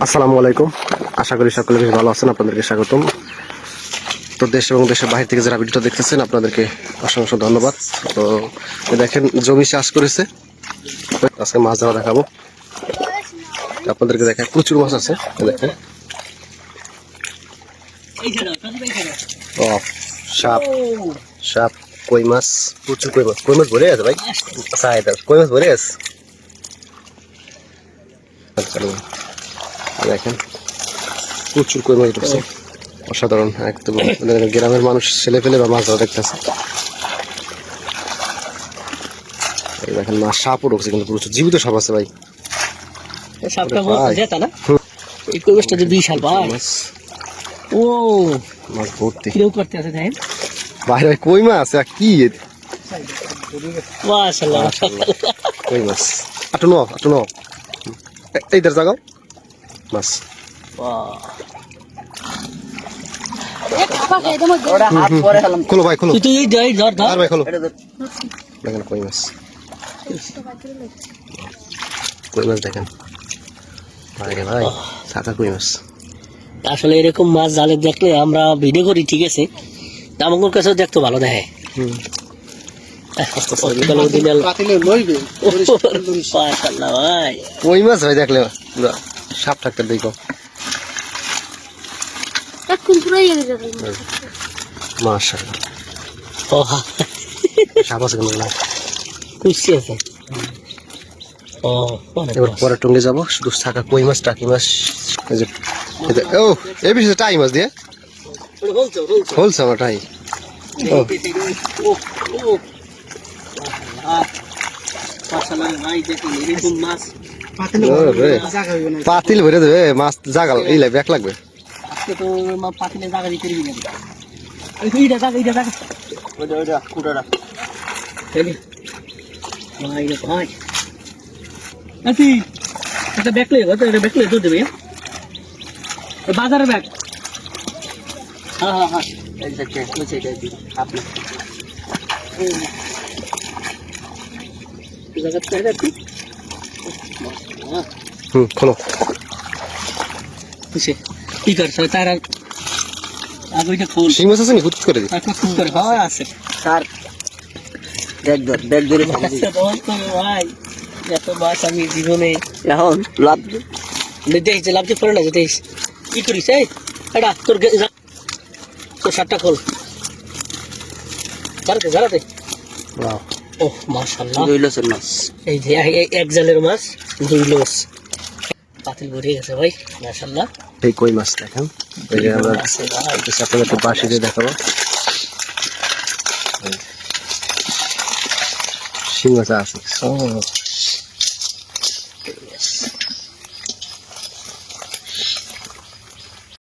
আসসালামু আলাইকুম, আশা করি সকলে বেশ ভালো আছেন। আপনাদেরকে স্বাগতম। তো দেশ এবং দেশের বাইরে থেকে যারা ভিডিওটা দেখতেছেন আপনাদেরকে অসংখ্য ধন্যবাদ। তো দেখেন জমি চাষ করেছে, আজকে মাছ ধরা দেখাবো আপনাদেরকে। দেখেন প্রচুর মাছ আছে, দেখেন সাপ সাপ কই মাছ, প্রচুর কই মাছ। কই মাছ ভরে আছে ভাই, কই মাছ ভরে আছে। দেখেন প্রচুর কই মাছ ঢুকছে, অসাধারণ একদম। গ্রামের মানুষ ছেলে ফেলে বা মাছ ধরা দেখতেছে। দেখেন মাছ সাপও ঢুকছে, কিন্তু প্রচুর জীবিত সাপ আছে ভাই। ও মাছ ভর্তি কিরকম করতে আছে দেখেন ভাই। ভাই কই মাছ কি মাশাআল্লাহ কই মাছ। আটু নো এইটার জায়গাও মাছ। খোলো ভাই, খোলো ভাই, খোলো। দেখেন কই মাছ, কই মাছ দেখেন ভাই রে ভাই, থাকা কই মাছ। আসলে এরকম মাছ জালে দেখলে আমরা ভিডিও করি, ঠিক আছে, আমার কাছেও দেখতে ভালো দেখে। কই মাছ ভাই দেখলে সাপ থাকতে দেখো। মাশাআল্লাহ সাপ আছে কেন? কুচি আছে। এবার পরে টঙ্গে যাবো, শুধু থাকা কই মাছ, টাকি মাছ। ও এই বিষয়ে টাই মাছ দিয়ে হলছে আমার টাই। পাতিল ভরে দেবে মাছ, জাগাল এই ব্যাগ লাগবে। বাজারের ব্যাগ। খোলো। কি করছো তারা? শিং মাছ আছে নি? হুট করে দিই আছে স্যার। ভাই এত মাছ আমি জীবনে এখন লাভ দেখছি, লাভ দিয়ে পড়ে না যেতে। কি করিস এটা? তোর শার্টটা খোল, জানাতে। ও মাশাআল্লাহ, 2 লসের মাছ। এই যে এক জালের মাছ 2 লস। পাতিল ভরে গেছে ভাই, মাশাআল্লাহ। এই কই মাছ দেখেন, এই যে আমরা আপনাদেরকে বাঁশি দিয়ে দেখাবো। শিং মাছ আছে।